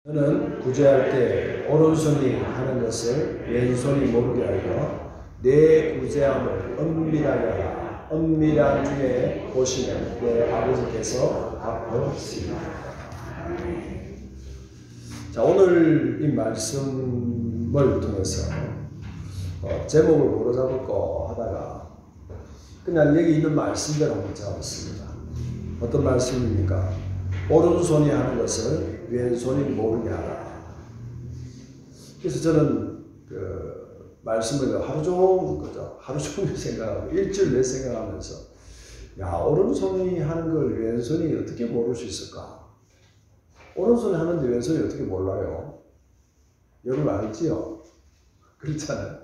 너는 구제할 때 오른손이 하는 것을 왼손이 모르게 하여 내 구제함을 은밀하게 하라. 은밀한 중에 보시면 내 아버지께서 갚으시리라. 자, 오늘 이 말씀을 통해서 제목을 뭐로 잡을까 하다가 그냥 여기 있는 말씀대로 한번 잡았습니다. 어떤 말씀입니까? 오른손이 하는 것을 왼손이 모르게 하라. 그래서 저는 그 말씀을 하루 종일 생각하고 일주일 내 생각하면서 오른손이 하는 걸 왼손이 어떻게 모를 수 있을까? 오른손이 하는데 왼손이 어떻게 몰라요? 여러분 알지요? 그렇잖아요.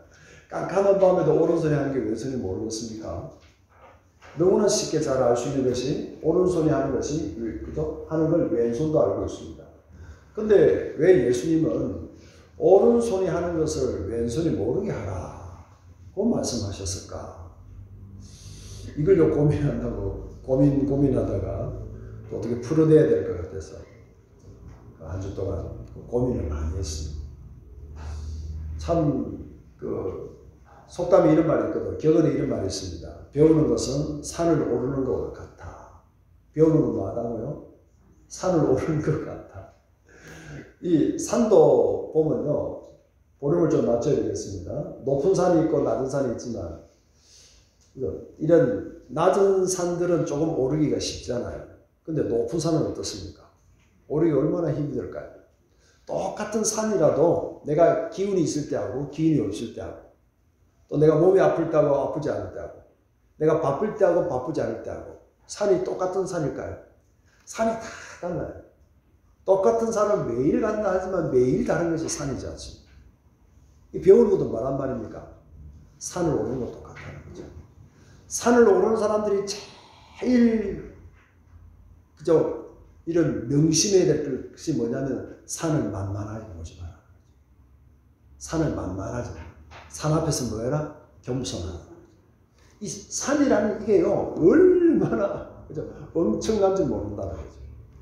깜깜한 밤에도 오른손이 하는 게 왼손이 모르겠습니까? 너무나 쉽게 잘 알 수 있는 것이 오른손이 하는 것이 하는 걸 왼손도 알고 있습니다. 근데 왜 예수님은 오른손이 하는 것을 왼손이 모르게 하라고 말씀하셨을까? 이걸 좀 고민하다가 또 어떻게 풀어내야 될 것 같아서 한 주 동안 고민을 많이 했습니다. 참 속담에 이런 말이 있거든. 격언에 이런 말이 있습니다. 배우는 것은 산을 오르는 것 같아. 배우는 건 뭐하다고요? 산을 오르는 것 같아. 이 산도 보면요, 보름을 좀 낮춰야 되겠습니다. 높은 산이 있고 낮은 산이 있지만 이런 낮은 산들은 조금 오르기가 쉽잖아요. 근데 높은 산은 어떻습니까? 오르기 얼마나 힘이 들까요? 똑같은 산이라도 내가 기운이 있을 때하고 기운이 없을 때하고 또 내가 몸이 아플 때하고 아프지 않을 때하고 내가 바쁠 때하고 바쁘지 않을 때하고 산이 똑같은 산일까요? 산이 다 달라요. 똑같은 산은 매일 간다 하지만 매일 다른 것이 산이지 않습니까? 이 배우는 것도 뭐란 말입니까? 산을 오르는 것도 똑같다는 거죠. 산을 오르는 사람들이 제일 이런 명심해야 될 것이 뭐냐면 산을 만만하게 보지 마라. 산을 만만하지 마라. 산 앞에서 뭐해라? 겸손하라. 이 산이라는 이게요, 얼마나 엄청난 줄 모른다는 거죠.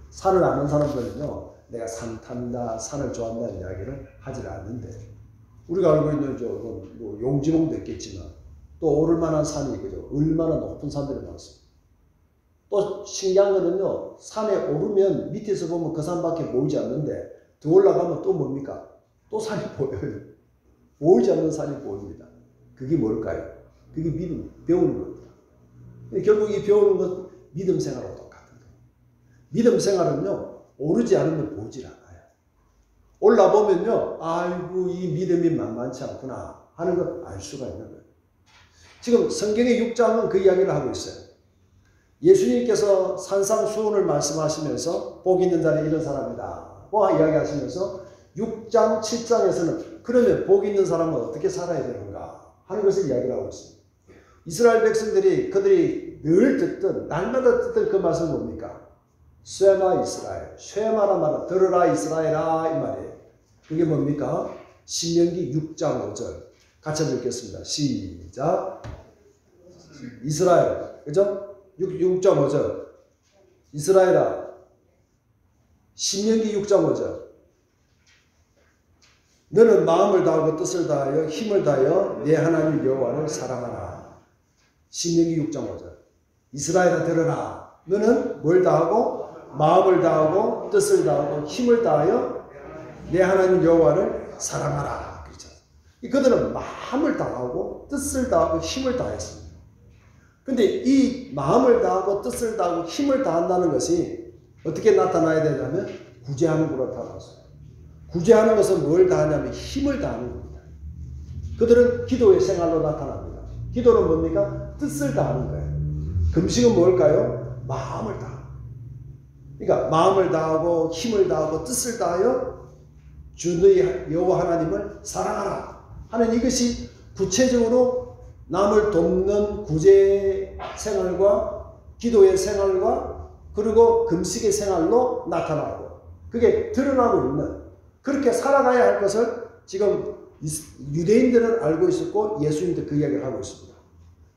산을 아는 사람들은요, 내가 산 탄다, 산을 좋아한다는 이야기를 하질 않는데, 우리가 알고 있는 용지봉도 있겠지만, 또 오를 만한 산이 얼마나 높은 산들이 많습니다. 또 신기한 거는요, 산에 오르면 밑에서 보면 그 산밖에 보이지 않는데, 더 올라가면 또 뭡니까? 또 산이 보여요. 보이지 않는 산이 보입니다. 그게 뭘까요? 그게 믿음, 배우는 겁니다. 결국 이 배우는 것, 믿음 생활하고 똑같은 거예요. 믿음 생활은요, 오르지 않으면 보이질 않아요. 올라보면요, 아이고, 이 믿음이 만만치 않구나 하는 걸 알 수가 있는 거예요. 지금 성경의 6장은 그 이야기를 하고 있어요. 예수님께서 산상수훈을 말씀하시면서 복 있는 자는 이런 사람이다 고 이야기하시면서 6장, 7장에서는 그러면 복 있는 사람은 어떻게 살아야 되는가 하는 것을 이야기를 하고 있습니다. 이스라엘 백성들이 그들이 늘 듣던 날마다 듣던 그 말씀은 뭡니까? 쉐마 이스라엘, 쉐마라 말아 들으라 이스라엘아 이 말이에요. 그게 뭡니까? 신명기 6장 5절 같이 한번 읽겠습니다. 시작. 이스라엘, 그죠? 6장 5절 이스라엘아, 신명기 6장 5절 너는 마음을 다하고 뜻을 다하여 힘을 다하여 내 하나님 여호와를 사랑하라. 신명기 6장 5절 이스라엘아 들으라. 너는 뭘 다하고? 마음을 다하고 뜻을 다하고 힘을 다하여 내 하나님 여호와를 사랑하라. 그렇죠. 그들은 마음을 다하고 뜻을 다하고 힘을 다했습니다. 근데 이 마음을 다하고 뜻을 다하고 힘을 다한다는 것이 어떻게 나타나야 되냐면 구제하는 걸로 나타났어요. 구제하는 것은 뭘 다하냐면 힘을 다하는 겁니다. 그들은 기도의 생활로 나타납니다. 기도는 뭡니까? 뜻을 다하는 거예요. 금식은 뭘까요? 마음을 다하는. 그러니까 마음을 다하고 힘을 다하고 뜻을 다하여 주 너희 여호와 하나님을 사랑하라 하는 이것이 구체적으로 남을 돕는 구제 생활과 기도의 생활과 그리고 금식의 생활로 나타나고 그게 드러나고 있는 그렇게 살아가야 할 것을 지금 유대인들은 알고 있었고 예수님도 그 이야기를 하고 있습니다.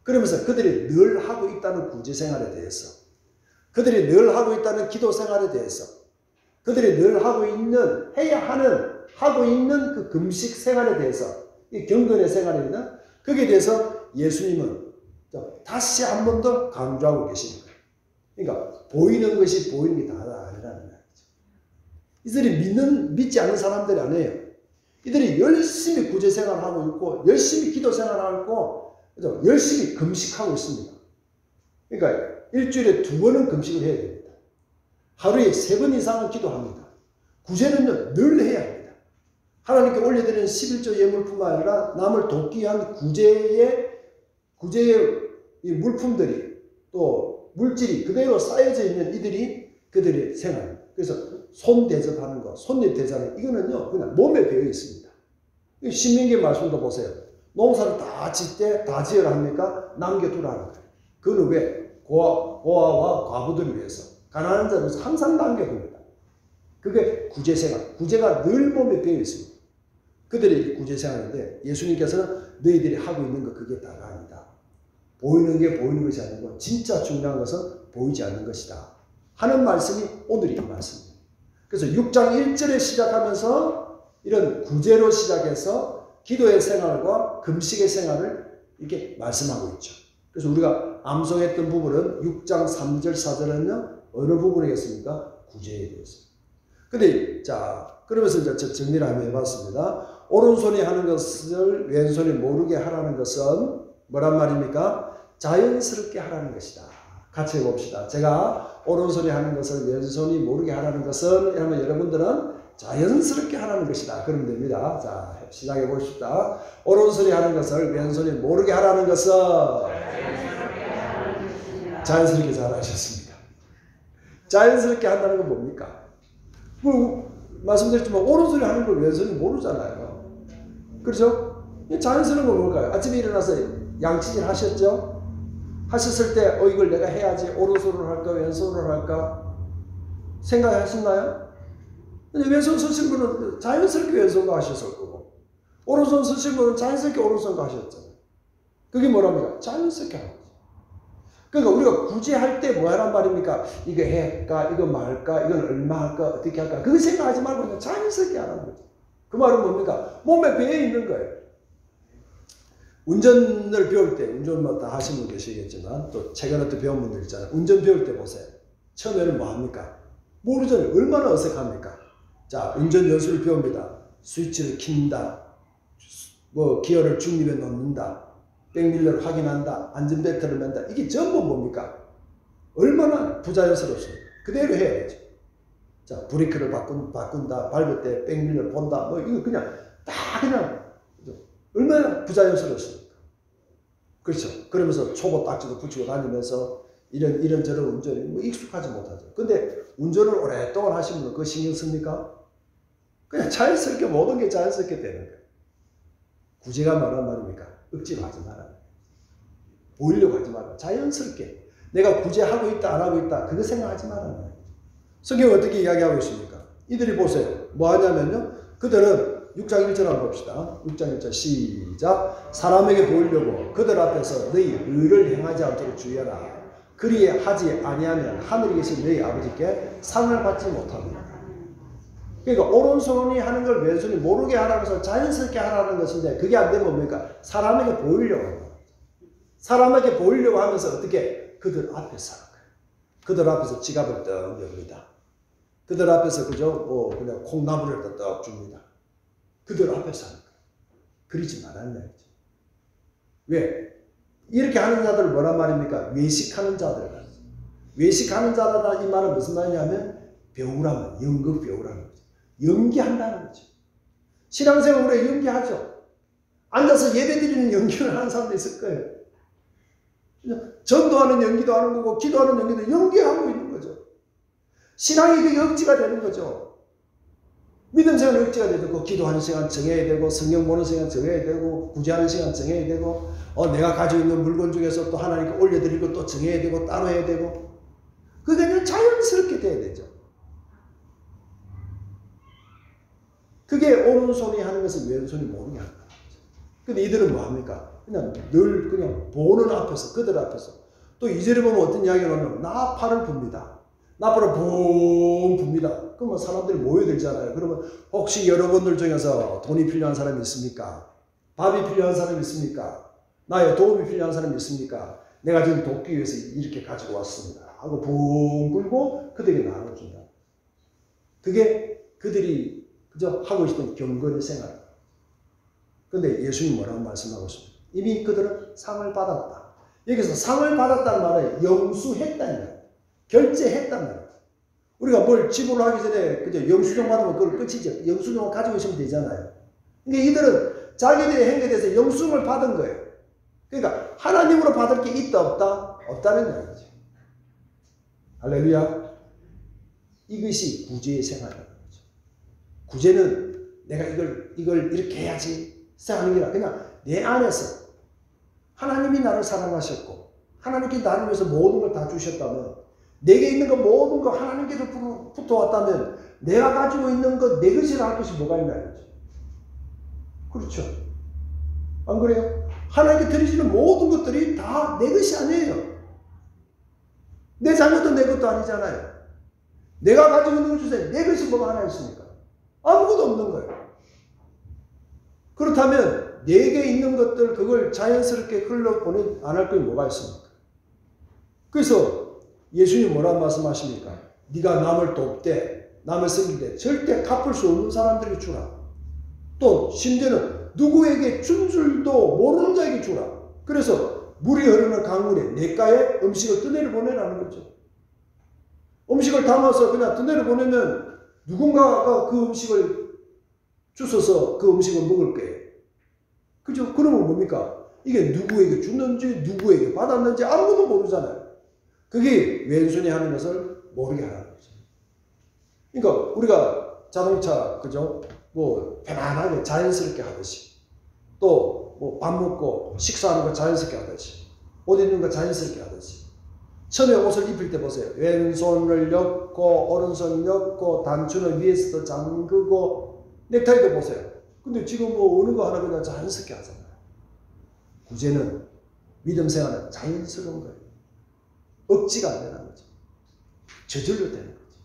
그러면서 그들이 늘 하고 있다는 구제 생활에 대해서 그들이 늘 하고 있다는 기도 생활에 대해서 그들이 늘 하고 있는 그 금식 생활에 대해서, 이 경건의 생활입니다. 거기에 대해서 예수님은 다시 한 번 더 강조하고 계십니다. 그러니까 보이는 것이 보이는 게 다가 아니라는 거죠. 이들이 믿지 않는 사람들이 아니에요. 이들이 열심히 구제 생활하고 있고, 열심히 기도 생활하고 있고, 열심히 금식하고 있습니다. 그러니까 일주일에 2번은 금식을 해야 됩니다. 하루에 3번 이상은 기도합니다. 구제는 늘 해야 합니다. 하나님께 올려드리는 11조 예물뿐만 아니라 남을 돕기 위한 구제의 이 물품들이, 또 물질이 그대로 쌓여져 있는 그들의 생활. 그래서 손 대접하는 거, 손님 대접하는 거, 이거는요 그냥 몸에 배어 있습니다. 신명기 말씀도 보세요. 농사를 다 짓 때 다 지어라 합니까? 남겨두라는 거예요. 그는 왜? 고아와 과부들을 위해서, 가난한 자를 위해서 항상 남겨둡니다. 그게 구제생활. 구제가 늘 몸에 배어 있습니다. 그들의 구제생활인데, 예수님께서는 너희들이 하고 있는 거 그게 다가 아니다. 보이는 게 보이는 것이 아니고 진짜 중요한 것은 보이지 않는 것이다 하는 말씀이 오늘 이 말씀입니다. 그래서 6장 1절에 시작하면서 이런 구제로 시작해서 기도의 생활과 금식의 생활을 이렇게 말씀하고 있죠. 그래서 우리가 암송했던 부분은 6장 3절 4절은요 어느 부분이겠습니까? 구제에 대해서. 근데 그러면서 이제 정리를 한번 해봤습니다. 오른손이 하는 것을 왼손이 모르게 하라는 것은 뭐란 말입니까? 자연스럽게 하라는 것이다. 같이 해봅시다. 제가 오른손이 하는 것을 왼손이 모르게 하라는 것은, 하면 여러분들은 자연스럽게 하라는 것이다. 그러면 됩니다. 자, 시작해 봅시다. 오른손이 하는 것을 왼손이 모르게 하라는 것은 자연스럽게 잘하셨습니다. 자연스럽게 한다는 건 뭡니까? 말씀드렸지만 오른손이 하는 걸 왼손이 모르잖아요. 그렇죠? 자연스러운 건 뭘까요? 아침에 일어나서 양치질 하셨죠? 하셨을 때 이걸 내가 해야지, 오른손으로 할까 왼손으로 할까 생각하셨나요? 왼손 쓰신 분은 자연스럽게 왼손과 하셨을 거고, 오른손 쓰신 분은 자연스럽게 오른손과 하셨잖아요. 그게 뭐랍니까? 자연스럽게 하는 거죠. 그러니까 우리가 구제할 때 뭐 하란 말입니까? 이거 할까? 이거 말까? 이건 얼마 할까? 어떻게 할까? 그거 생각하지 말고 그냥 자연스럽게 하라는 거죠. 그 말은 뭡니까? 몸에 배어 있는 거예요. 운전을 배울 때, 운전 뭐 다 하신 분 계시겠지만, 또 최근에 또 배운 분들 있잖아요. 운전 배울 때 보세요. 처음에는 뭐 합니까? 모르잖아요. 얼마나 어색합니까? 자, 운전 연수를 배웁니다. 스위치를 킨다. 뭐, 기어를 중립에 놓는다. 백밀러를 확인한다. 안전벨트를 맨다. 이게 전부 뭡니까? 얼마나 부자연스럽습니까? 그대로 해야죠. 자, 브레이크를 바꾼다. 밟을 때 백밀러를 본다. 뭐, 이거 그냥, 그냥, 얼마나 부자연스럽습니까? 그렇죠. 그러면서 초보 딱지도 붙이고 다니면서 이런저런 운전이 뭐 익숙하지 못하죠. 근데 운전을 오랫동안 하신 분은 그거 신경 씁니까? 그냥 자연스럽게 모든 게 자연스럽게 되는 거예요. 구제가 뭐란 말입니까? 억지로 하지 마라. 보이려고 하지 마라. 자연스럽게. 내가 구제하고 있다, 안 하고 있다. 그거 생각하지 마라. 성경은 어떻게 이야기하고 있습니까? 이들이 보세요. 뭐 하냐면요. 그들은 6장 1절 한번 봅시다. 6장 1절 시작. 사람에게 보이려고 그들 앞에서 너희 의를 행하지 않도록 주의하라. 그리에 하지 아니하면 하늘에 계신 너희 아버지께 상을 받지 못합니다. 그러니까 오른손이 하는 걸 왼손이 모르게 하라면서 자연스럽게 하라는 것인데, 그게 안 되면 뭡니까? 사람에게 보이려고 합니다. 사람에게 보이려고 하면서 어떻게? 그들 앞에서 하는 거예요. 그들 앞에서 지갑을 떡 엽니다. 그들 앞에서 그냥 콩나물을 떡 줍니다. 그들 앞에서 하는 거예요. 그러지 말았냐 했죠. 왜? 이렇게 하는 자들을 뭐란 말입니까? 외식하는 자들. 외식하는 자다 이 말은 무슨 말이냐면 배우라면 연극 배우라는 거죠. 연기한다는 거죠. 신앙생활 우리가 연기하죠. 앉아서 예배드리는 연기를 하는 사람도 있을 거예요. 전도하는 연기도 하는 거고 기도하는 연기도 연기하고 있는 거죠. 신앙이 그게 억지가 되는 거죠. 믿음 생활 억지가 되고, 기도하는 시간 정해야 되고, 성경 보는 시간 정해야 되고, 구제하는 시간 정해야 되고, 내가 가지고 있는 물건 중에서 또 하나님께 올려드리고 또 정해야 되고, 따로 해야 되고, 그게 그냥 자연스럽게 돼야 되죠. 그게 오른손이 하는 것을 왼손이 모르게 하는 거죠. 근데 이들은 뭐 합니까? 그냥 늘 그냥 보는 앞에서, 그들 앞에서. 또 2절에 보면 어떤 이야기가 나오냐면 나팔을 붑니다. 나팔을 붕 붑니다. 그러면 사람들이 모여들잖아요. 그러면 혹시 여러분들 중에서 돈이 필요한 사람이 있습니까? 밥이 필요한 사람이 있습니까? 나의 도움이 필요한 사람이 있습니까? 내가 지금 돕기 위해서 이렇게 가지고 왔습니다. 하고 붕 불고 그들에게 나눠준다. 그게 그들이 그저 하고 있던 경건의 생활. 그런데 예수님이 뭐라고 말씀하고 있습니다. 이미 그들은 상을 받았다. 여기서 상을 받았다는 말은 영수했다는 거예요. 결제했단 말이에요. 우리가 뭘 지불하기 전에 그저 영수증 받으면 그걸 끝이죠. 영수증을 가지고 있으면 되잖아요. 그러니까 이들은 자기들의 행위에 대해서 영수증을 받은 거예요. 그러니까 하나님으로 받을 게 있다 없다? 없다는 거죠. 할렐루야. 이것이 구제의 생활이라는 거죠. 구제는 내가 이걸 이렇게 해야지 생각하는 게 아니라 그냥 내 안에서 하나님이 나를 사랑하셨고 하나님께 나를 위해서 모든 걸 다 주셨다면 내게 있는 거 모든 거 하나님께서 붙어왔다면 내가 가지고 있는 것 내 것이라 할 것이 뭐가 있나 이거죠. 그렇죠. 안 그래요? 하나님께 드리시는 모든 것들이 다 내 것이 아니에요. 내 자녀도 내 것도 아니잖아요. 내가 가지고 있는 걸 주세요. 내 것이 뭐가 하나 있습니까? 아무것도 없는 거예요. 그렇다면 내게 있는 것들 그걸 자연스럽게 흘러보내 안 할 게 뭐가 있습니까? 그래서 예수님 뭐라고 말씀하십니까? 네가 남을 돕되 남을 섬길 때 절대 갚을 수 없는 사람들에게 주라. 또 심지어는 누구에게 준 줄도 모르는 자에게 주라. 그래서 물이 흐르는 강물에 냇가에 음식을 떠내려 보내라는 거죠. 음식을 담아서 그냥 떠내려 보내면 누군가가 그 음식을 주워서 그 음식을 먹을 거예요. 그죠? 그러면 뭡니까? 이게 누구에게 줬는지 누구에게 받았는지 아무것도 모르잖아요. 그게 왼손이 하는 것을 모르게 하는 거죠. 그러니까 우리가 자동차 그죠? 뭐 편안하게 자연스럽게 하듯이 또 뭐 밥 먹고 식사하는 거 자연스럽게 하듯이 옷 입는 거 자연스럽게 하듯이 처음에 옷을 입을 때 보세요. 왼손을 엮고 오른손을 엮고 단추는 위에서도 잠그고 넥타이도 보세요. 근데 지금 뭐 어느 거 하나 그냥 자연스럽게 하잖아요. 구제는 믿음 생활은 자연스러운 거예요. 억지가 안 되는 거죠. 저절로 되는 거죠.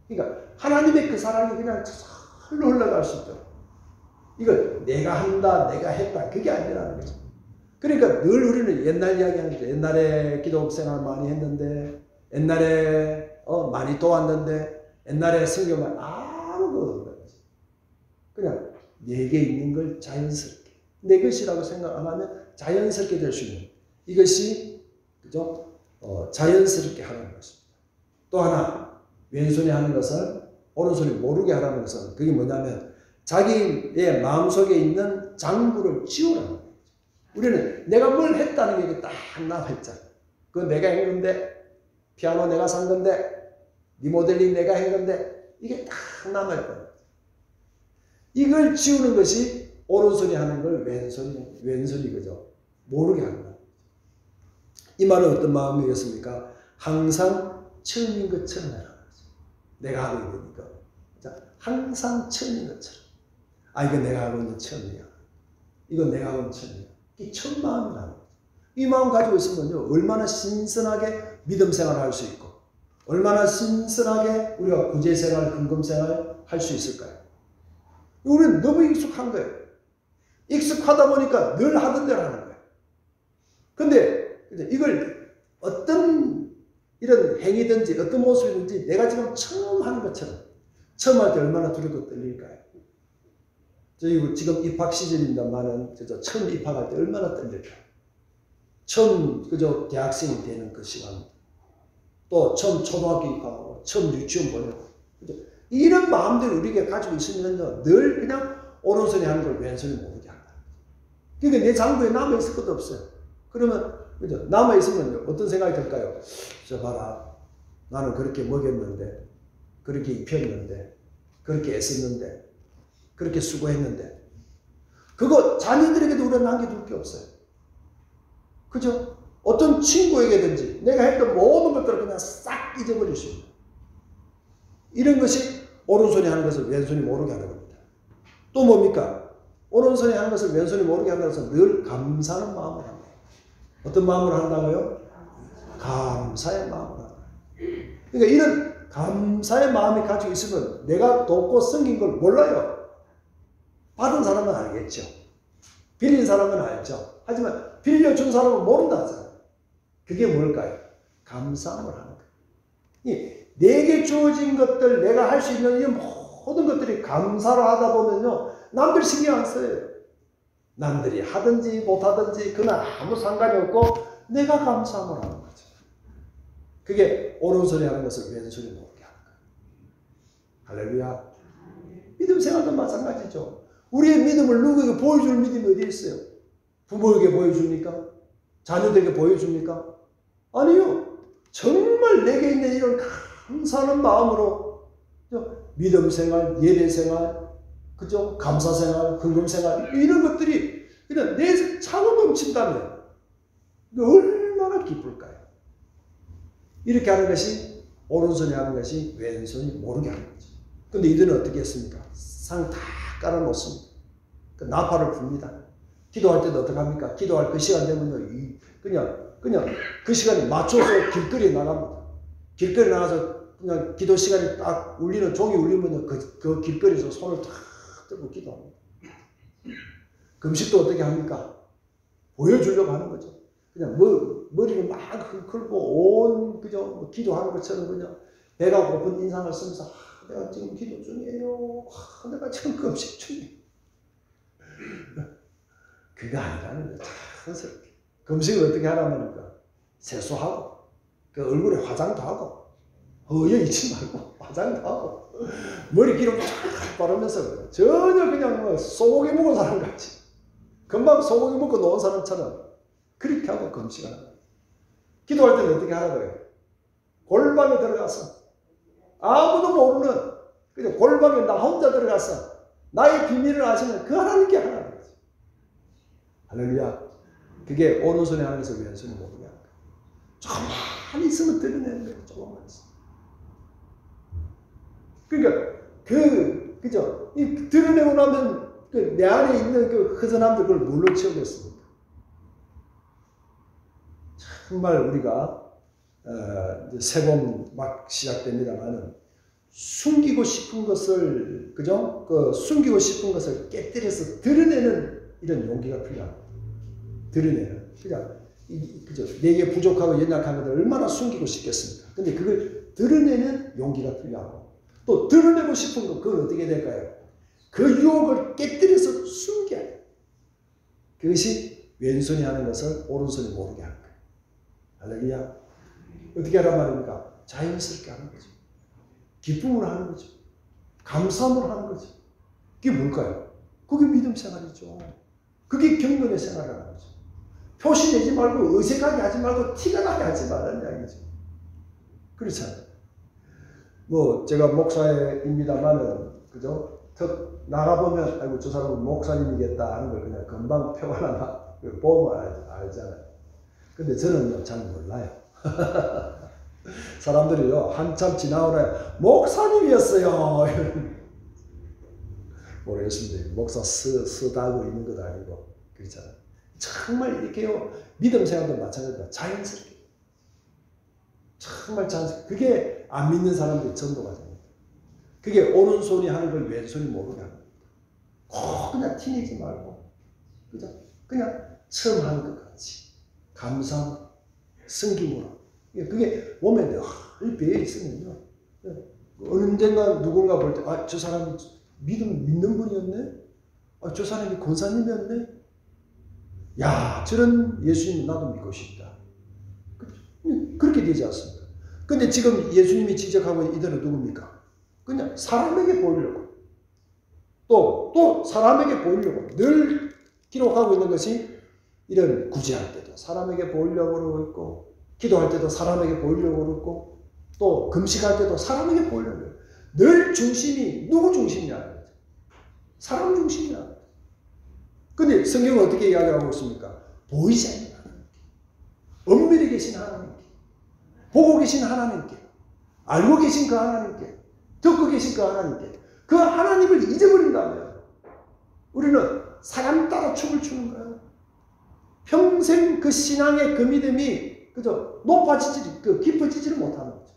그러니까 하나님의 그 사랑이 그냥 절로 흘러갈 수 있도록 이걸 내가 한다 내가 했다 그게 아니라는 거죠. 그러니까 늘 우리는 옛날 이야기하는데 옛날에 기도 생활 많이 했는데 옛날에 많이 도왔는데 옛날에 성경만 아무것도 없는 거죠. 그냥 내게 있는 걸 자연스럽게 내 것이라고 생각 안 하면 자연스럽게 될 수 있는 이것이 그죠? 자연스럽게 하라는 것입니다. 또 하나 왼손이 하는 것을 오른손이 모르게 하라는 것은 그게 뭐냐면 자기의 마음속에 있는 장부를 지우라는 거예요. 우리는 내가 뭘 했다는 게 딱 남아있잖아요. 그건 내가 한 건데 피아노 내가 산 건데 리모델링 내가 한 건데 이게 딱 남아있거든요. 이걸 지우는 것이 오른손이 하는 걸 왼손이 그죠? 모르게 하는 거예요. 이 말은 어떤 마음이겠습니까? 항상 처음인 것처럼 해라. 내가 하고 있는 거. 자, 항상 처음인 것처럼. 이건 내가 하고 있는 처음이야. 이건 내가 하고 있는 처음이야. 이 첫 마음이라는 거죠. 이 마음 가지고 있으면요, 얼마나 신선하게 믿음 생활을 할 수 있고, 얼마나 신선하게 우리가 구제 생활, 금금 생활 할 수 있을까요? 우리는 너무 익숙한 거예요. 익숙하다 보니까 늘 하던 대로 하는 거예요. 근데 이걸 어떤 이런 행위든지 어떤 모습이든지 내가 지금 처음 하는 것처럼 처음 할 때 얼마나 두렵고 떨릴까요? 저희 지금 입학 시즌입니다만은 처음 입학할 때 얼마나 떨릴까요? 처음 그저 대학생이 되는 그 시간, 또 처음 초등학교 입학하고 처음 유치원 보내고 이런 마음들을 우리가 가지고 있으면요 늘 그냥 오른손이 하는 걸 왼손이 모르게 한다. 그러니까 내 장부에 남아 있을 것도 없어요. 그러면 그죠? 남아 있으면 어떤 생각이 들까요? 저 봐라, 나는 그렇게 먹였는데, 그렇게 입혔는데, 그렇게 애썼는데, 그렇게 수고했는데, 그거 자녀들에게도 우리가 남겨둘 게 없어요. 그죠? 어떤 친구에게든지 내가 했던 모든 것들을 그냥 싹 잊어버릴 수 있는 이런 것이 오른손이 하는 것을 왼손이 모르게 하는 겁니다. 또 뭡니까? 오른손이 하는 것을 왼손이 모르게 하는 것은 늘 감사하는 마음을 합니다. 어떤 마음으로 한다고요? 감사의 마음으로 한다. 그러니까 이런 감사의 마음이 가지고 있으면 내가 돕고 섬긴 걸 몰라요. 받은 사람은 알겠죠. 빌린 사람은 알죠. 하지만 빌려준 사람은 모른다 하잖아요. 그게 뭘까요? 감사함을 하는 거예요. 내게 주어진 것들, 내가 할 수 있는 이 모든 것들이 감사로 하다 보면요, 남들 신경 안 써요. 남들이 하든지 못하든지 그건 아무 상관이 없고 내가 감사함을 하는 거죠. 그게 오른손이 하는 것을 왼손이 모르게 하는 거예요. 할렐루야. 믿음 생활도 마찬가지죠. 우리의 믿음을 누구에게 보여줄 믿음이 어디 있어요? 부모에게 보여줍니까? 자녀들에게 보여줍니까? 아니요. 정말 내게 있는 이런 감사하는 마음으로 믿음 생활, 예배 생활, 그죠? 감사 생활, 헌금 생활, 이런 것들이 그냥 내 차고 넘친다면 얼마나 기쁠까요? 이렇게 하는 것이 오른손이 하는 것이 왼손이 모르게 하는 거죠. 근데 이들은 어떻게 했습니까? 상 다 깔아놓습니다. 그 나팔을 붑니다. 기도할 때도 어떻게 합니까? 기도할 그 시간 되면요, 그냥 그 시간에 맞춰서 길거리에 나갑니다. 길거리에 나가서 그냥 기도 시간이 딱 울리는, 종이 울리면 그 길거리에서 손을 탁 들고 기도합니다. 금식도 어떻게 합니까? 보여주려고 하는 거죠. 그냥 머리를 막 흔들고 그죠? 기도하는 것처럼 그냥 배가 고픈 인상을 쓰면서 내가 지금 기도 중이에요. 내가 지금 금식 중이에요. 그거 아니라는 거죠. 자연스럽게. 금식을 어떻게 하라니까? 세수하고, 그 얼굴에 화장도 하고, 허여 있지 말고, 화장도 하고, 머리 기름 쫙 바르면서 전혀 그냥 뭐 소고기 먹은 사람 같이, 금방 소고기 먹고 놓은 사람처럼 그렇게 하고 금식하는 거예요. 기도할 때는 어떻게 하라고요? 골방에 들어가서, 아무도 모르는, 그냥 골방에 나 혼자 들어가서, 나의 비밀을 아시는 그 하나님께 하라는 거죠. 할렐루야. 그게 오른손에 하는 것을 왼손이 모르게 하는 거예요. 조금만 있으면 드러내는 거예요. 조금만 있으면. 그러니까, 그죠? 이 드러내고 나면 내 안에 있는 그 허전함들 그걸 뭘로 채우겠습니까? 정말 우리가, 새봄 막 시작됩니다만은, 숨기고 싶은 것을, 그죠? 숨기고 싶은 것을 깨뜨려서 드러내는 이런 용기가 필요합니다. 드러내는. 그죠? 내게 부족하고 연약한 것을 얼마나 숨기고 싶겠습니까? 근데 그걸 드러내는 용기가 필요하고, 또 드러내고 싶은 것, 그건 어떻게 될까요? 그 유혹을 깨뜨려서 숨겨야 해요. 그것이 왼손이 하는 것을 오른손이 모르게 하는 거예요. 할렐루야. 어떻게 하란 말입니까? 자연스럽게 하는 거죠. 기쁨으로 하는 거죠. 감사함으로 하는 거죠. 그게 뭘까요? 그게 믿음 생활이죠. 그게 경건의 생활이라는 거죠. 표시내지 말고 어색하게 하지 말고 티가 나게 하지 말라는 이야기죠. 그렇잖아요. 뭐 제가 목사입니다만은 그죠? 턱 나가보면 아이고 저 사람은 목사님이겠다 하는 걸 그냥 금방 표현하나 보면 알잖아요. 근데 저는 잘 몰라요. 사람들이요 한참 지나오래 목사님이었어요. 모르겠습니다. 목사 쓰다고 있는 것도 아니고 그렇잖아요. 정말 이렇게요 믿음 생활도 마찬가지입니다. 자연스럽게 정말 자연스럽게 그게 안 믿는 사람들이 전도가 됩니다. 그게 오른손이 하는 걸 왼손이 모르게 하는 겁니다. 꼭 그냥 티내지 말고 그죠? 그냥 처음 하는 것 같이 감사함, 승김으로 그게 몸에 늘 배에 있으면요 언젠가 누군가 볼 때 아, 저 사람이 믿는 분이었네? 아, 저 사람이 권사님이었네? 야, 저런 예수님 나도 믿고 싶다. 그렇게 되지 않습니까? 근데 지금 예수님이 지적하고 있는 이들은 누굽니까? 그냥 사람에게 보이려고. 또 사람에게 보이려고. 늘 기록하고 있는 것이 이런 구제할 때도 사람에게 보이려고 그러고 있고, 기도할 때도 사람에게 보이려고 그러고, 또 금식할 때도 사람에게 보이려고 그래요. 늘 중심이 누구 중심이냐? 사람 중심이야. 근데 성경은 어떻게 이야기하고 있습니까? 보이지 않는 하나님께, 엄밀히 계신 하나님께, 보고 계신 하나님께, 알고 계신 그 하나님께, 듣고 계신 그 하나님께, 그 하나님을 잊어버린다면 우리는 사람 따라 춤을 추는 거예요. 평생 그 신앙의 그 믿음이 그저 높아지지, 깊어지지를 못하는 거죠.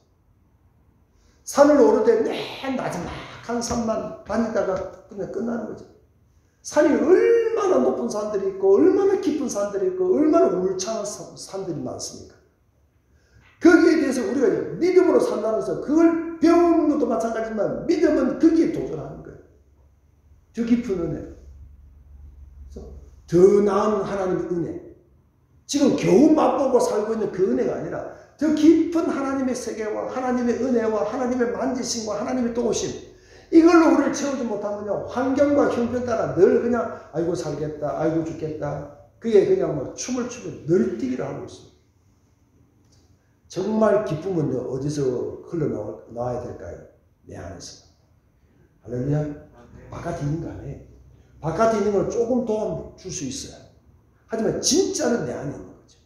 산을 오르되 맨 나지막한 산만 다니다가 그냥 끝나는 거죠. 산이 얼마나 높은 산들이 있고 얼마나 깊은 산들이 있고 얼마나 울창한 산들이 많습니까? 거기에 대해서 우리가 믿음으로 산다는 것은 그걸 배우는 것도 마찬가지지만 믿음은 거기에 도전하는 거예요. 더 깊은 은혜. 더 나은 하나님의 은혜. 지금 겨우 맛보고 살고 있는 그 은혜가 아니라 더 깊은 하나님의 세계와 하나님의 은혜와 하나님의 만지심과 하나님의 도우심, 이걸로 우리를 채우지 못하면요, 환경과 형편 따라 늘 그냥 아이고 살겠다, 아이고 죽겠다, 그게 그냥 뭐 춤을 추며 늘 뛰기를 하고 있습니다. 정말 기쁨은 어디서 흘러나와야 될까요? 내 안에서. 할렐루야. 바깥에 있는 거 아니에요. 바깥에 있는 걸 조금 도움 줄 수 있어요. 하지만 진짜는 내 안에 있는 거죠.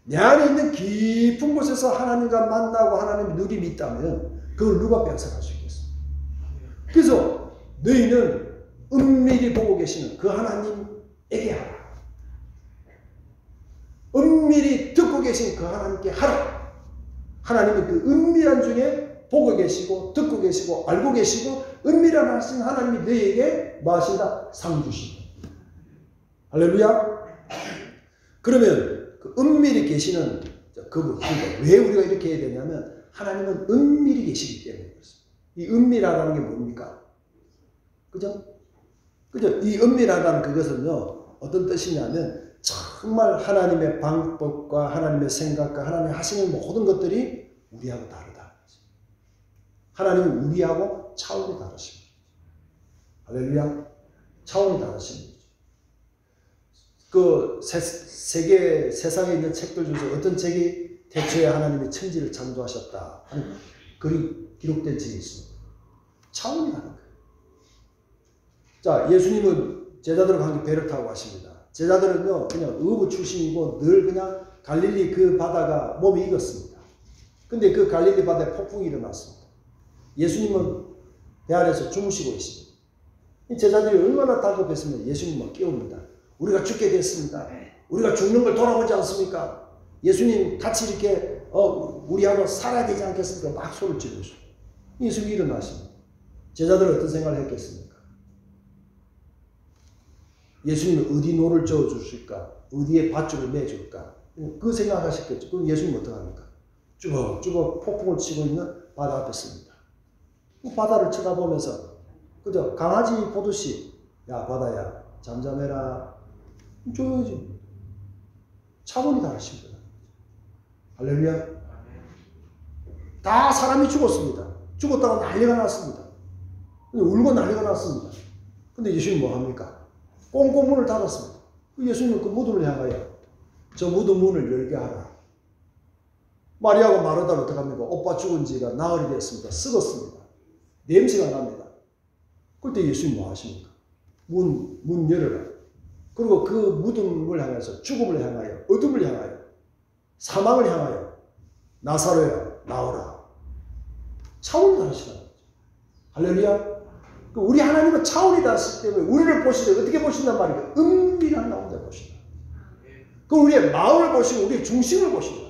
내 안에 있는 깊은 곳에서 하나님과 만나고 하나님의 누림이 있다면 그걸 누가 뺏어갈 수 있겠습니까? 그래서 너희는 은밀히 보고 계시는 그 하나님에게 하라. 은밀히 듣고 계신 그 하나님께 하라. 하나님은 그 은밀한 중에 보고 계시고 듣고 계시고 알고 계시고 은밀한 하신 하나님이 너희에게 뭐 하신다? 상 주신다. 할렐루야. 그러면 그 은밀히 계시는 그분, 왜 우리가 이렇게 해야 되냐면 하나님은 은밀히 계시기 때문에 그렇습니다. 이 은밀하다는 게 뭡니까? 그죠? 그죠? 이 은밀하다는 그것은요, 어떤 뜻이냐면 정말 하나님의 방법과 하나님의 생각과 하나님이 하시는 모든 것들이 우리하고 다르다. 하나님은 우리하고 차원이 다르십니다. 할렐루야. 차원이 다르십니다. 그 세상에 있는 책들 중에서 어떤 책이 태초에 하나님이 천지를 창조하셨다 하는 글이 기록된 책이 있습니다. 차원이 다른 거예요. 자, 예수님은 제자들과 함께 배를 타고 가십니다. 제자들은요, 그냥 어부 출신이고 늘 그냥 갈릴리 그 바다가 몸이 익었습니다. 근데 그 갈릴리 바다에 폭풍이 일어났습니다. 예수님은 배 아래에서 주무시고 계십니다. 이 제자들이 얼마나 다급했으면 예수님만 깨웁니다. 우리가 죽게 됐습니다. 우리가 죽는 걸 돌아보지 않습니까? 예수님 같이 이렇게 우리하고 살아야 되지 않겠습니까? 막 소리를 지르고 있어요. 예수님이 일어나십니다. 제자들은 어떤 생각을 했겠습니까? 예수님은 어디 노를 저어주실까? 어디에 밧줄을 매줄까? 그 생각하셨겠죠. 그럼 예수님은 어떡합니까? 쭈벅쭈벅 폭풍을 치고 있는 바다 앞에 씁니다. 그 바다를 쳐다보면서 그죠? 강아지 보듯이 야 바다야 잠잠해라. 조용히 차원이 다르십니다. 할렐루야. 다 사람이 죽었습니다. 죽었다고 난리가 났습니다. 울고 난리가 났습니다. 근데 예수님 뭐 합니까? 꽁꽁 문을 닫았습니다. 예수님은 그 무덤을 향하여 저 무덤 문을 열게 하라. 마리아하고 마르다는 어떡합니까? 오빠 죽은 지가 나흘이 됐습니다. 썩었습니다. 냄새가 납니다. 그때 예수님 뭐 하십니까? 문 열어라. 그리고 그 무덤을 향해서 죽음을 향하여 어둠을 향하여 사망을 향하여 나사로야 나오라. 차원이 다르시다는 거죠. 할렐루야. 우리 하나님은 차원이 다르시기 때문에 우리를 보실 때 어떻게 보신단 말이에요? 은밀한 가운데 보신다. 그 우리의 마음을 보시고 우리의 중심을 보신다.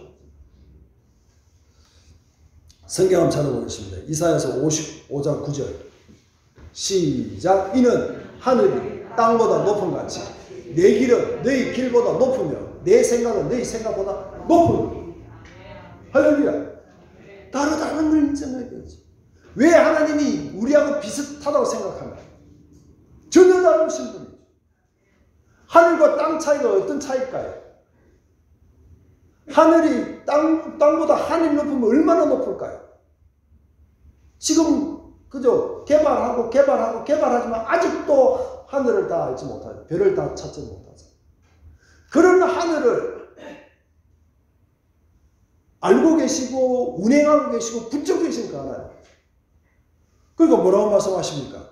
성경 한번 찾아보겠습니다. 이사야서 55장 9절 시작. 이는 하늘이 땅보다 높은 같이 내 길은 너희 길보다 높으며 내 생각은 너희 생각보다 높은. 할렐루야. 다르다는 걸 인정해야 되지. 왜 하나님이 우리하고 비슷하다고 생각하냐? 전혀 다르신 분이죠. 하늘과 땅 차이가 어떤 차이일까요? 하늘이 땅보다 하늘 높으면 얼마나 높을까요? 지금 그죠? 개발하지만 아직도 하늘을 다 알지 못하죠. 별을 다 찾지 못하죠. 그런 하늘을 알고 계시고 운행하고 계시고 붙잡고 계시니까 하나님. 그러니까 뭐라고 말씀하십니까?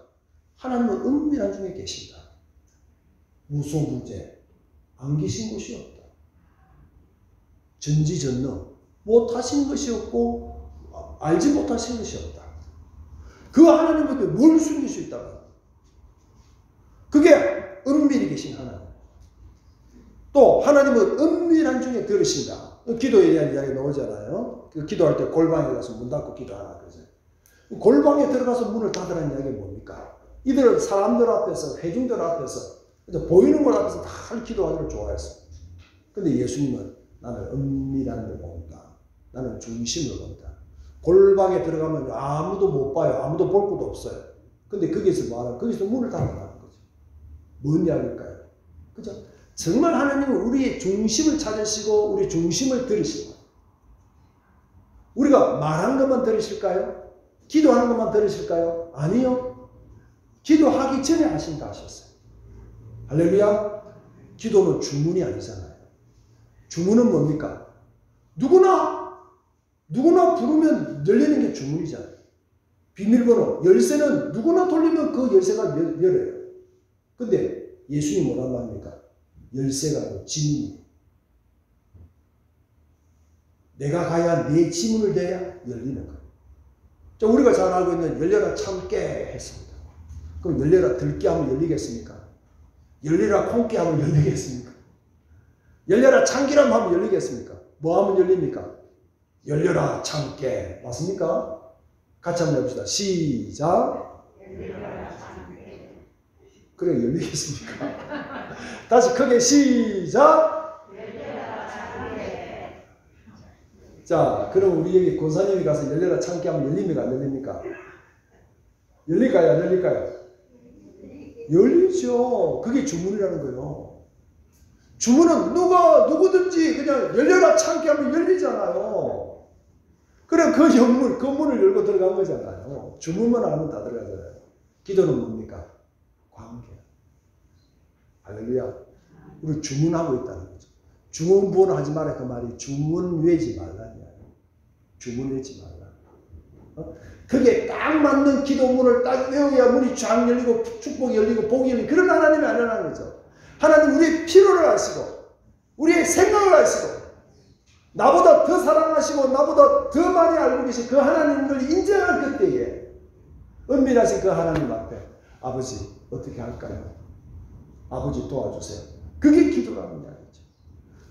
하나님은 은밀한 중에 계신다. 무소문제 안 계신 곳이 없다. 전지전능 못하신 것이 없고 알지 못하신 것이 없다. 그 하나님에게 뭘 숨길 수 있다고? 그게 은밀히 계신 하나님. 또 하나님은 은밀한 중에 들으신다. 기도에 대한 이야기 나오잖아요. 그 기도할 때 골방에 가서 문 닫고 기도하라 그러죠. 골방에 들어가서 문을 닫으라는 이야기가 뭡니까? 이들은 사람들 앞에서, 회중들 앞에서, 보이는 것 앞에서 다 기도하기를 좋아했어. 근데 예수님은 나는 은밀한 데 본다. 나는 중심을 본다. 골방에 들어가면 아무도 못 봐요. 아무도 볼 것도 없어요. 근데 거기서 문을 닫아라는 거죠. 뭔 이야기일까요? 그죠? 정말 하나님은 우리의 중심을 찾으시고, 우리 중심을 들으시고, 우리가 말한 것만 들으실까요? 기도하는 것만 들으실까요? 아니요. 기도하기 전에 하신다 하셨어요. 할렐루야. 기도는 주문이 아니잖아요. 주문은 뭡니까? 누구나 부르면 열리는 게 주문이잖아요. 비밀번호, 열쇠는 누구나 돌리면 그 열쇠가 열려요. 근데 예수님이 뭐란 말입니까? 열쇠가 아니고 지문이에요. 내가 가야 내 지문을 대야 열리는 거예요. 자, 우리가 잘 알고 있는 열려라 참깨 했습니다. 그럼 열려라 들깨 하면 열리겠습니까? 열려라 콩깨 하면 열리겠습니까? 열려라 참기름 하면 열리겠습니까? 뭐 하면 열립니까? 열려라 참깨. 맞습니까? 같이 한번 해봅시다. 시작. 열려라 참깨. 그래 열리겠습니까? 다시 크게 시작. 열려라 참깨. 자, 그럼 우리 여기 권사님이 가서 열려라 참깨 하면 열립니까? 안 열립니까? 열릴까요? 안 열릴까요? 열리죠. 그게 주문이라는 거예요. 주문은 누구든지 그냥 열려라 참깨 하면 열리잖아요. 그럼 그 문을 열고 들어간 거잖아요. 주문만 하면 다 들어가잖아요. 기도는 뭡니까? 관계. 할렐루야. 우리 주문하고 있다는 거죠. 주문부원 하지 마라 그 말이 주문 외지 말라냐. 주문 외지 말라. 그게 딱 맞는 기도문을 딱 외워야 문이 쫙 열리고 축복이 열리고 복이 열리고 그런 하나님이 아니라는 거죠. 하나님 우리의 필요를 아시고 우리의 생각을 아시고 나보다 더 사랑하시고 나보다 더 많이 알고 계신 그 하나님을 인정한 그때에 은밀하신 그 하나님 앞에 아버지 어떻게 할까요? 아버지 도와주세요. 그게 기도라는 이야기죠.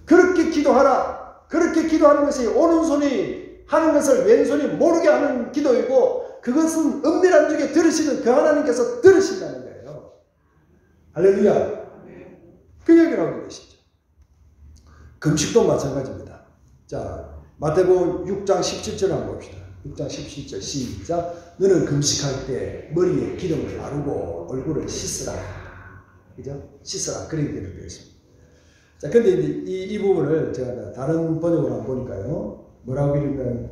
그렇게 기도하라. 그렇게 기도하는 것이 오른손이 하는 것을 왼손이 모르게 하는 기도이고 그것은 은밀한 중에 들으시는 그 하나님께서 들으신다는 거예요. 할렐루야. 그 얘기를 하고 계시죠. 금식도 마찬가지입니다. 자, 마태복음 6장 17절 한번 봅시다. 6장 17절 시작. 너는 금식할 때 머리에 기름을 바르고 얼굴을 씻으라. 그죠? 씻으라. 그렇게 되어 있습니다. 자, 근데 이 부분을 제가 다른 번역으로 한번 보니까요. 뭐라고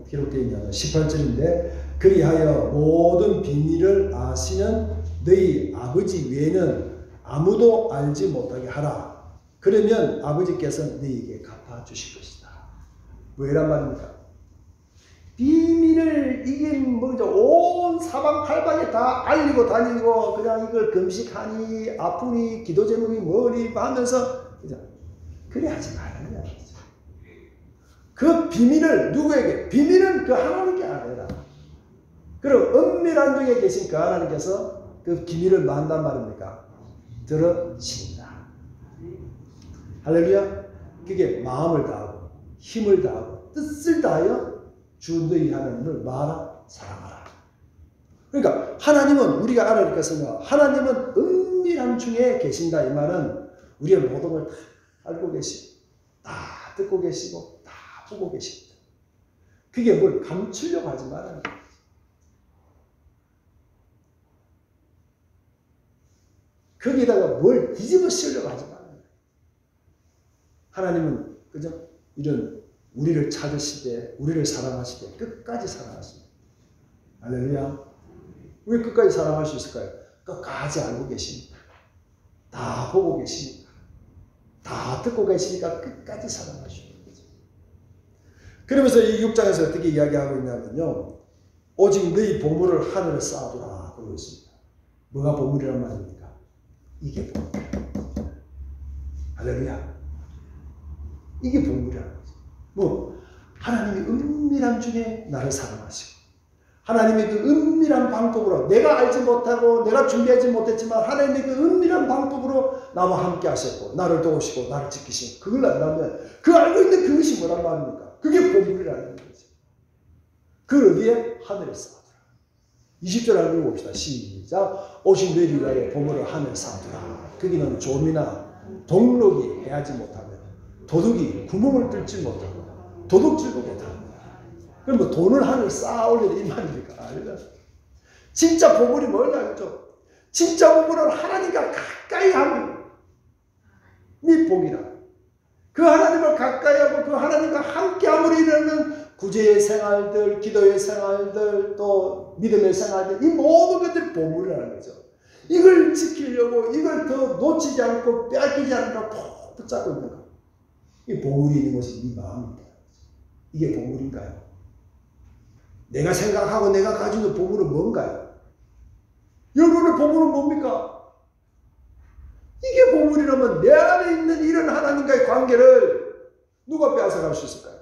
기록되어 있냐면 18절인데 그리하여 모든 비밀을 아시는 너희 아버지 외에는 아무도 알지 못하게 하라. 그러면 아버지께서 너희에게 갚아주실 것이다. 왜란 말입니까? 비밀을 이게 뭐죠? 온 사방팔방에 다 알리고 다니고 그냥 이걸 금식하니 아프니 기도 제목이 뭐니 하면서 그죠? 그래 하지 말라는 거죠. 그 비밀을 누구에게? 비밀은 그 하나님께 알아라. 그럼 은밀한 중에 계신 그 하나님께서 그 비밀을 만단 말입니까? 들으신다. 할렐루야. 그게 마음을 다하고 힘을 다하고 뜻을 다하여 주 너희 하나님을 말하 사랑하라. 그러니까 하나님은 우리가 알아야 될 것은 하나님은 은밀한 중에 계신다. 이 말은 우리의 모든 걸 다 알고 계시고 다 듣고 계시고 다 보고 계십니다. 그게 뭘 감추려고 하지 말아요. 거기다가 뭘 뒤집어 씌우려고 하지 말아요. 하나님은 그죠? 이런 우리를 찾으실 때, 우리를 사랑하실 때 끝까지 사랑하십니다. 할렐루야. 왜 끝까지 사랑할 수 있을까요? 끝까지 알고 계십니다. 다 보고 계십니다. 다 듣고 계시니까 끝까지 사랑하십니다. 그러면서 이 6장에서 어떻게 이야기하고 있냐면요. 오직 너희 보물을 하늘에 쌓아두라. 그러고 있습니다. 뭐가 보물이란 말입니까? 이게 보물이라는 할렐루야. 이게 보물이라는 거죠. 뭐 하나님이 은밀한 중에 나를 사랑하시고 하나님의 그 은밀한 방법으로 내가 알지 못하고 내가 준비하지 못했지만 하나님의 그 은밀한 방법으로 나와 함께 하셨고 나를 도우시고 나를 지키시고 그걸 안다면 그 알고 있는 그것이 뭐란 말입니까? 그게 보물이라는 거죠. 그 어디에? 하늘에 쌓아두라. 20절 한번 읽어봅시다. 시작. 오신 너희를 위하여 보물을 하늘 삼두라. 거기는 좀이나 동록이 해하지 못하며 도둑이 구멍을 뚫지 못하고 도둑질도 못하고. 그럼 뭐 돈을 하늘 쌓아 올리는 이 말입니까? 아니다. 진짜 보물이 뭐냐, 그죠? 진짜 보물은 하나님과 가까이 하는 네 복이라. 그 하나님을 가까이 하고 그 하나님과 함께 함으로 이르는 구제의 생활들, 기도의 생활들, 또 믿음의 생활들, 이 모든 것들이 보물이라는 거죠. 이걸 지키려고 이걸 더 놓치지 않고 빼앗기지 않고 푹 붙잡고 있는 거. 이 보물이 있는 것이 네 마음입니다. 이게 보물인가요? 내가 생각하고 내가 가지고 있는 보물은 뭔가요? 여러분의 보물은 뭡니까? 이게 보물이라면 내 안에 있는 이런 하나님과의 관계를 누가 빼앗아갈 수 있을까요?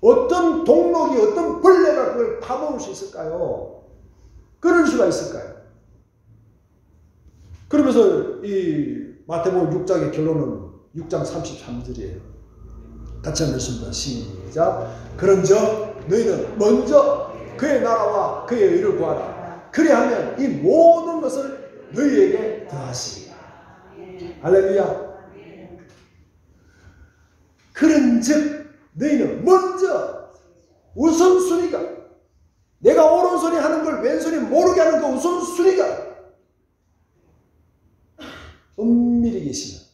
어떤 동록이 어떤 벌레가 그걸 파먹을 수 있을까요? 그럴 수가 있을까요? 그러면서 이 마태복음 6장의 결론은 6장 33절이에요. 같이 한번 읽습니다. 시작. 그런즉 너희는 먼저 그의 나라와 그의 의를 구하라. 그리하면 이 모든 것을 너희에게 더하시리라. 할렐루야. 그런즉 너희는 먼저 우선순위가, 내가 오른손이 하는 걸 왼손이 모르게 하는 그 우선순위가 은밀히 계시는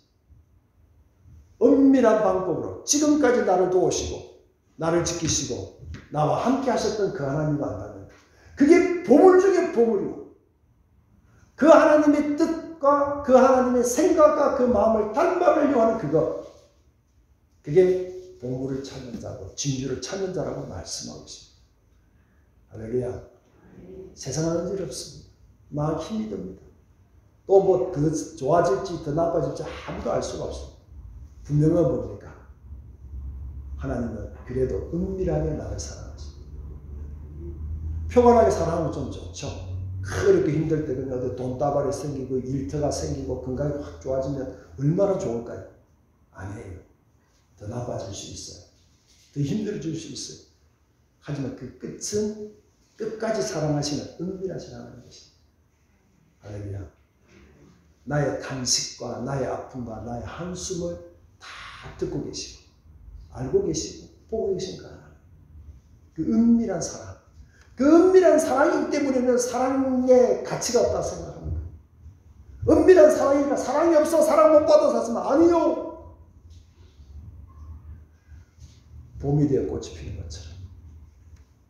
은밀한 방법으로 지금까지 나를 도우시고 나를 지키시고 나와 함께 하셨던 그 하나님과 한다면 그게 보물 중에 보물이고, 그 하나님의 뜻과 그 하나님의 생각과 그 마음을 닮아가려고 하는 그거, 그게 보물을 찾는 자고 진주를 찾는 자라고 말씀하고 있습니다. 할렐루야. 세상은 일 없습니다. 막 힘이 듭니다. 또 뭐 더 좋아질지 더 나빠질지 아무도 알 수가 없습니다. 분명한 뭡니까? 하나님은 그래도 은밀하게 나를 사랑하십니다. 평안하게 사랑하면 좀 좋죠. 그렇게 힘들 때 그냥 돈다발이 생기고 일터가 생기고 건강이 확 좋아지면 얼마나 좋을까요? 아니에요. 더 나빠질 수 있어요. 더 힘들어질 수 있어요. 하지만 그 끝은 끝까지 사랑하시는 은밀하신 하나님 것입니다. 할렐루야. 나의 탄식과 나의 아픔과 나의 한숨을 다 듣고 계시고 알고 계시고 보고 계신 거야. 그 은밀한 사랑. 그 은밀한 사랑이기 때문에는 사랑의 가치가 없다고 생각합니다. 은밀한 사랑이니까 사랑이 없어 사랑 못 받아서 하지만 아니요. 봄이 되어 꽃이 피는 것처럼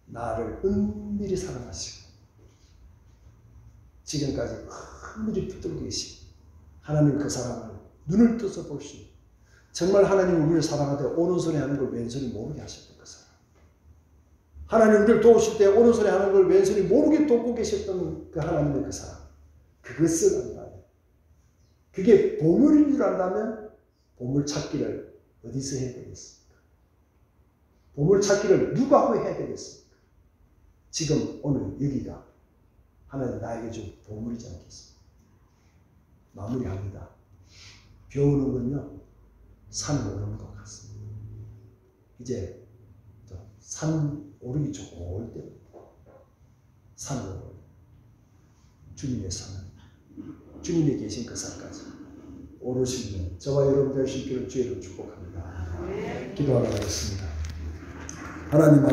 나를 은밀히 사랑하시고 지금까지 은밀히 붙들고 계시고 하나님 그 사랑을 눈을 떠서 볼 수 있고 정말 하나님 우리를 사랑하되 오른손에 하는 걸 왼손이 모르게 하셨던 그 사랑. 하나님 우리를 도우실 때 오른손에 하는 걸 왼손이 모르게 돕고 계셨던 그 하나님의 그 사랑. 그것을 안다면, 그게 보물인 줄 안다면 보물 찾기를 어디서 해야 되겠습니까? 보물 찾기를 누가 해야 되겠습니까? 지금 오늘 여기가 하나님 나에게 준 보물이지 않겠습니까? 마무리합니다. 비 오는 건요, 산 오르는 것 같습니다. 이제 산 오르기 좋을 때입니다. 산 오르는 주님의 산은 주님이 계신 그 산까지 오르시면 저와 여러분 될 수 있기를 주의로 축복합니다. 기도하러 가겠습니다. 하나님